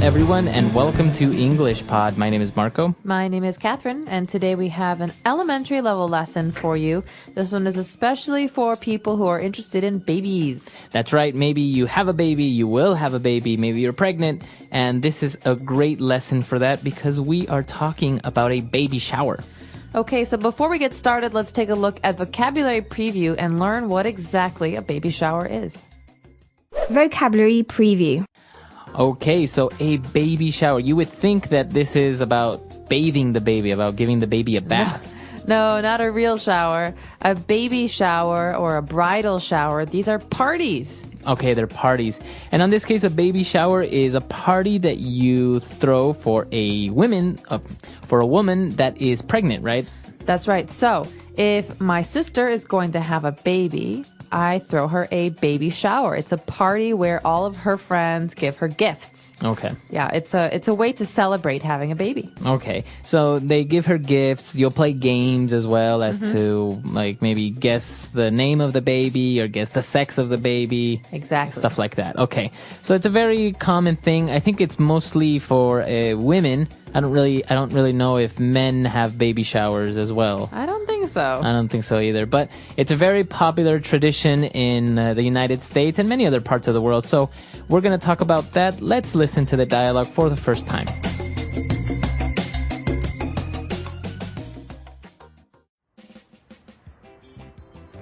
everyone, and welcome to English Pod. My name is Marco. My name is Catherine, and today we have an elementary level lesson for you. This one is especially for people who are interested in babies. That's right. Maybe you have a baby, you will have a baby, maybe you're pregnant, and this is a great lesson for that because we are talking about a baby shower. Okay, so before we get started, let's take a look at vocabulary preview and learn what exactly a baby shower is. Vocabulary preview. Okay, so a baby shower. You would think that this is about bathing the baby, about giving the baby a bath. No, not a real shower. A baby shower or a bridal shower, these are parties. Okay, they're parties. And in this case, a baby shower is a party that you throw for a woman that is pregnant, right? That's right. So, if my sister is going to have a baby, I throw her a baby shower. It's a party where all of her friends give her gifts. Okay. Yeah, it's a way to celebrate having a baby. Okay. So they give her gifts. You'll play games as well as to like maybe guess the name of the baby or guess the sex of the baby. Exactly. Stuff like that. Okay. So it's a very common thing. I think it's mostly for women. I don't really know if men have baby showers as well. I don't think so. I don't think so either. But it's a very popular tradition in the United States and many other parts of the world. So we're going to talk about that. Let's listen to the dialogue for the first time.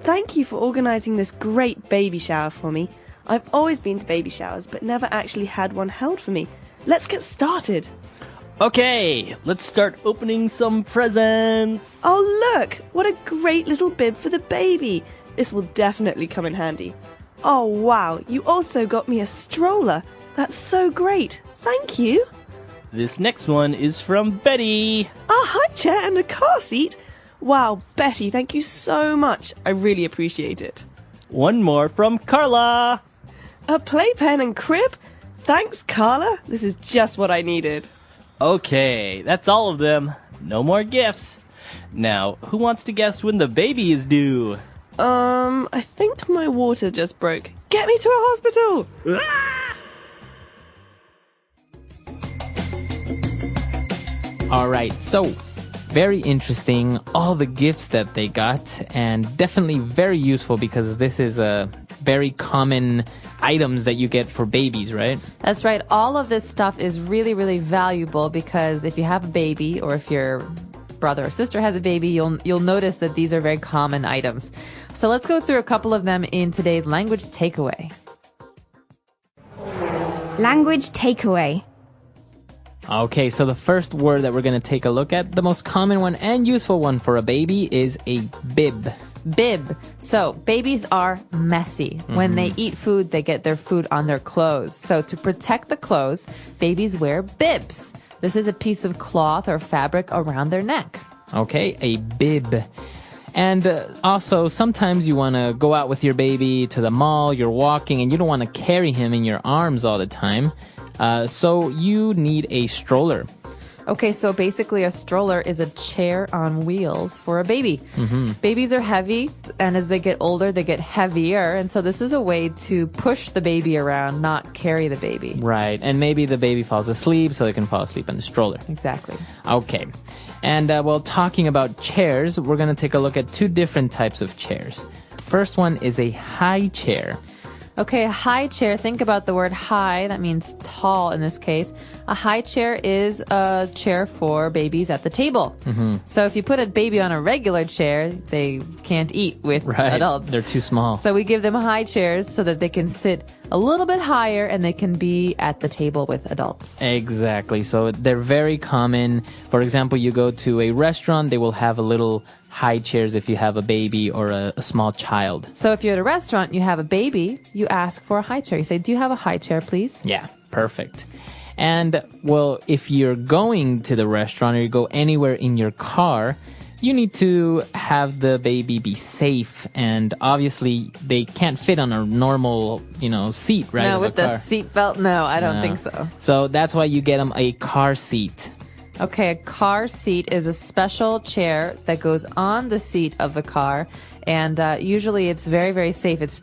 Thank you for organising this great baby shower for me. I've always been to baby showers, but never actually had one held for me. Let's get started. Okay, let's start opening some presents. Oh, look! What a great little bib for the baby. This will definitely come in handy. Oh, wow, you also got me a stroller. That's so great. Thank you. This next one is from Betty. A high chair and a car seat. Wow, Betty, thank you so much. I really appreciate it. One more from Carla. A playpen and crib? Thanks, Carla. This is just what I needed. Okay, that's all of them. No more gifts. Now, who wants to guess when the baby is due? I think my water just broke. Get me to a hospital! All right, so very interesting, all the gifts that they got, and definitely very useful because this is a very common items that you get for babies, right? That's right. All of this stuff is really, really valuable because if you have a baby or if your brother or sister has a baby, you'll notice that these are very common items. So let's go through a couple of them in today's language takeaway. Language takeaway. Okay, so the first word that we're going to take a look at, the most common one and useful one for a baby is a bib. Bib. So babies are messy. When they eat food, they get their food on their clothes. So to protect the clothes, babies wear bibs. This is a piece of cloth or fabric around their neck. Okay, a bib. And also, sometimes you want to go out with your baby to the mall, you're walking, and you don't want to carry him in your arms all the time. So you need a stroller. Okay, so basically a stroller is a chair on wheels for a baby. Babies are heavy, and as they get older, they get heavier. And so this is a way to push the baby around, not carry the baby. Right, and maybe the baby falls asleep, so they can fall asleep in the stroller. Exactly. Okay, and while talking about chairs, we're going to take a look at two different types of chairs. First one is a high chair. Okay, a high chair. Think about the word high. That means tall in this case. A high chair is a chair for babies at the table. So if you put a baby on a regular chair, they can't eat with adults. They're too small. So we give them high chairs so that they can sit a little bit higher and they can be at the table with adults. Exactly. So they're very common. For example, you go to a restaurant, they will have a little high chairs if you have a baby or a small child. So if you're at a restaurant, you have a baby, you ask for a high chair. You say, do you have a high chair, please? Yeah, perfect. And, well, if you're going to the restaurant or you go anywhere in your car, you need to have the baby be safe. And obviously, they can't fit on a normal, seat, right? No, with the seatbelt, no, I don't think so. So that's why you get them a car seat. Okay, a car seat is a special chair that goes on the seat of the car And usually it's very, very safe. It's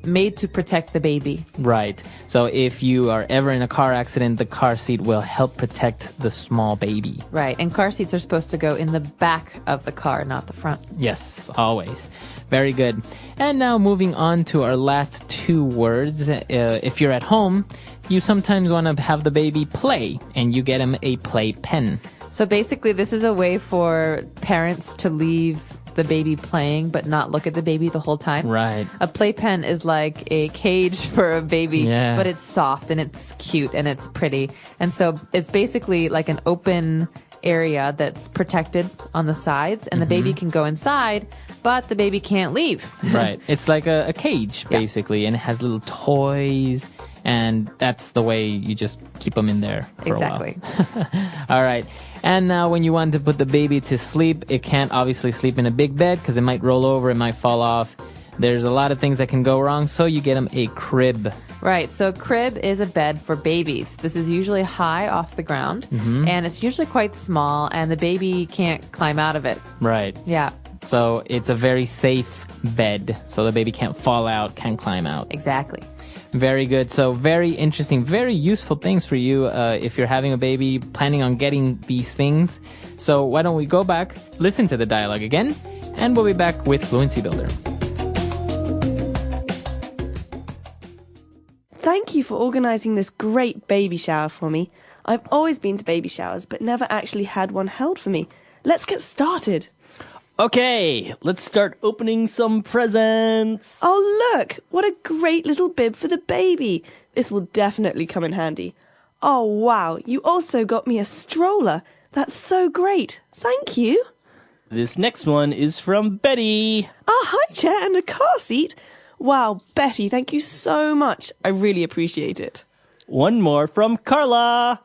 made to protect the baby. Right. So if you are ever in a car accident, the car seat will help protect the small baby. Right. And car seats are supposed to go in the back of the car, not the front. Yes, always. Very good. And now moving on to our last two words. If you're at home, you sometimes want to have the baby play, and you get him a play pen. So basically, this is a way for parents to leave the baby playing but not look at the baby the whole time. Right. A playpen is like a cage for a baby, but it's soft and it's cute and it's pretty. And so it's basically like an open area that's protected on the sides, and the baby can go inside, but the baby can't leave. Right. It's like a cage, basically, and it has little toys, and that's the way you just keep them in there for Exactly. a while. All right. And now when you want to put the baby to sleep, it can't obviously sleep in a big bed because it might roll over, it might fall off. There's a lot of things that can go wrong, so you get them a crib. Right, so crib is a bed for babies. This is usually high off the ground, and it's usually quite small, and the baby can't climb out of it. Right. Yeah. So it's a very safe bed, so the baby can't fall out, can't climb out. Exactly. Very good. So very interesting, very useful things for you if you're having a baby, planning on getting these things. So why don't we go back, listen to the dialogue again, and we'll be back with Fluency Builder. Thank you for organising this great baby shower for me. I've always been to baby showers, but never actually had one held for me. Let's get started. Okay, let's start opening some presents. Oh, look! What a great little bib for the baby. This will definitely come in handy. Oh, wow, you also got me a stroller. That's so great. Thank you. This next one is from Betty. A high chair and a car seat. Wow, Betty, thank you so much. I really appreciate it. One more from Carla.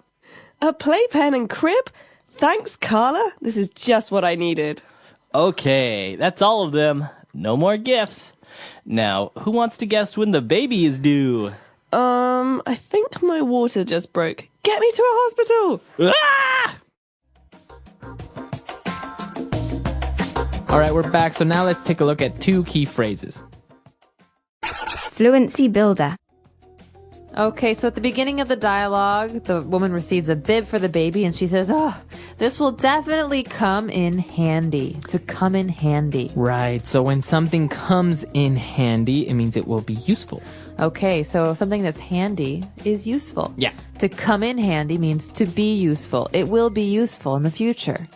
A playpen and crib? Thanks, Carla. This is just what I needed. Okay, that's all of them. No more gifts. Now, who wants to guess when the baby is due? I think my water just broke. Get me to a hospital! Ah! All right, we're back. So now let's take a look at two key phrases. Fluency Builder. Okay, so at the beginning of the dialogue, the woman receives a bib for the baby, and she says, "Oh, this will definitely come in handy." To come in handy. Right. So when something comes in handy, it means it will be useful. Okay, so something that's handy is useful. Yeah. To come in handy means to be useful. It will be useful in the future.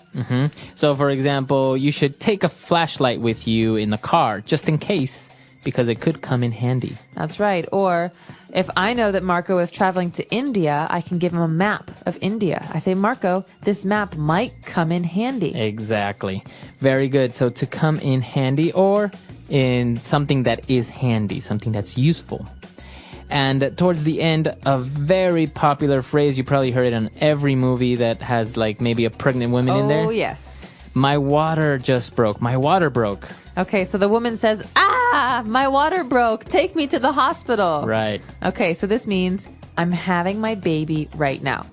So for example, you should take a flashlight with you in the car just in case, because it could come in handy. That's right. Or if I know that Marco is traveling to India, I can give him a map of India. I say, Marco, this map might come in handy. Exactly. Very good. So to come in handy, or in something that is handy, something that's useful. And towards the end, a very popular phrase, you probably heard it on every movie that has like maybe a pregnant woman in there. Oh, yes. My water just broke. My water broke. Okay, so the woman says, my water broke. Take me to the hospital. Right. Okay, so this means I'm having my baby right now.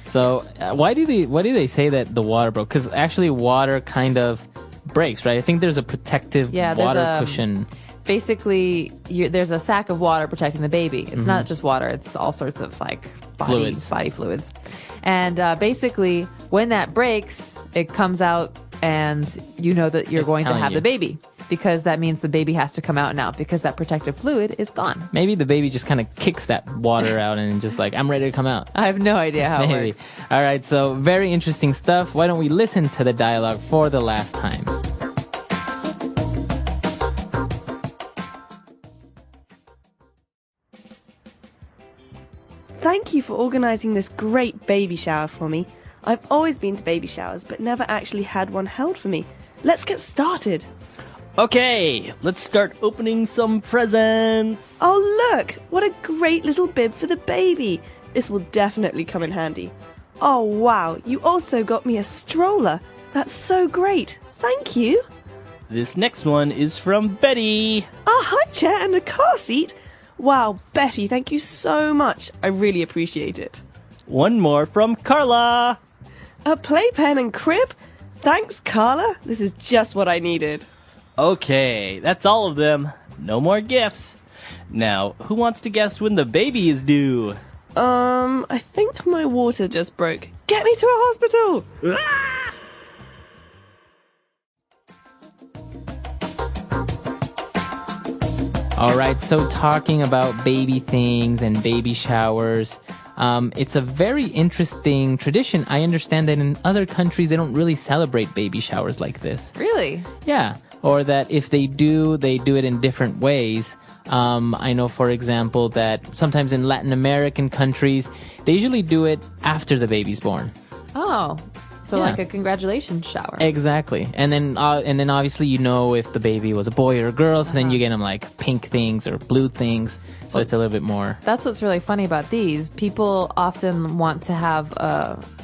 So why do they say that the water broke? Because actually water kind of breaks, right? I think there's a protective water cushion. Basically, there's a sack of water protecting the baby. It's not just water. It's all sorts of like body fluids. And basically, when that breaks, it comes out and you know that you're going to have the baby. Because that means the baby has to come out now because that protective fluid is gone. Maybe the baby just kind of kicks that water out and just like, I'm ready to come out. I have no idea how it works. All right, so very interesting stuff. Why don't we listen to the dialogue for the last time? Thank you for organising this great baby shower for me. I've always been to baby showers, but never actually had one held for me. Let's get started. Okay, let's start opening some presents. Oh, look! What a great little bib for the baby. This will definitely come in handy. Oh, wow, you also got me a stroller. That's so great. Thank you. This next one is from Betty. A high chair and a car seat. Wow, Betty, thank you so much. I really appreciate it. One more from Carla. A playpen and crib? Thanks, Carla. This is just what I needed. Okay, that's all of them. No more gifts. Now, who wants to guess when the baby is due? I think my water just broke. Get me to a hospital! All right, so talking about baby things and baby showers, it's a very interesting tradition. I understand that in other countries, they don't really celebrate baby showers like this. Really? Yeah, or that if they do it in different ways. I know, for example, that sometimes in Latin American countries, they usually do it after the baby's born. Oh, so Yeah. like a congratulations shower. Exactly. And then obviously you know if the baby was a boy or a girl, so then you get them like pink things or blue things. So it's a little bit more. That's what's really funny about these. People often want to have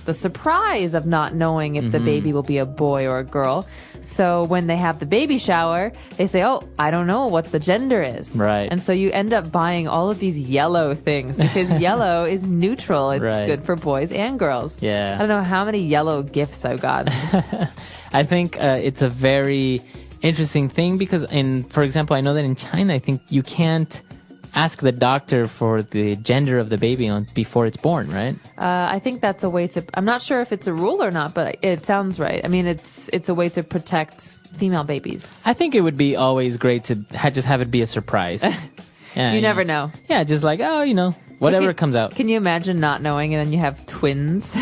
the surprise of not knowing if the baby will be a boy or a girl. So when they have the baby shower, they say, oh, I don't know what the gender is. Right. And so you end up buying all of these yellow things because yellow is neutral. It's Right. good for boys and girls. Yeah. I don't know how many yellow gifts I've got. I think it's a very interesting thing because for example, I know that in China, I think you can't ask the doctor for the gender of the baby before it's born, right? I think that's a way to. I'm not sure if it's a rule or not, but it sounds right. I mean, it's a way to protect female babies. I think it would be always great to just have it be a surprise. Yeah, You never know. Yeah, just like, whatever comes out. Can you imagine not knowing and then you have twins?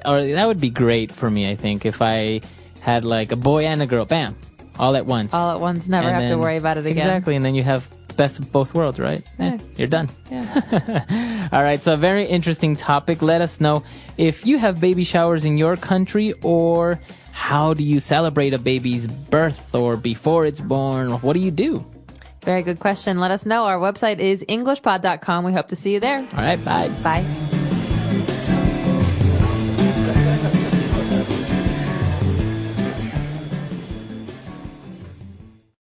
Or that would be great for me, I think, if I had like a boy and a girl, bam, all at once. All at once, never And have to then- worry about it again. Exactly, and then you have best of both worlds, right? Yeah. You're done. Yeah. All right, so a very interesting topic. Let us know if you have baby showers in your country, or how do you celebrate a baby's birth or before it's born? What do you do? Very good question. Let us know. Our website is EnglishPod.com. We hope to see you there. All right, bye. Bye.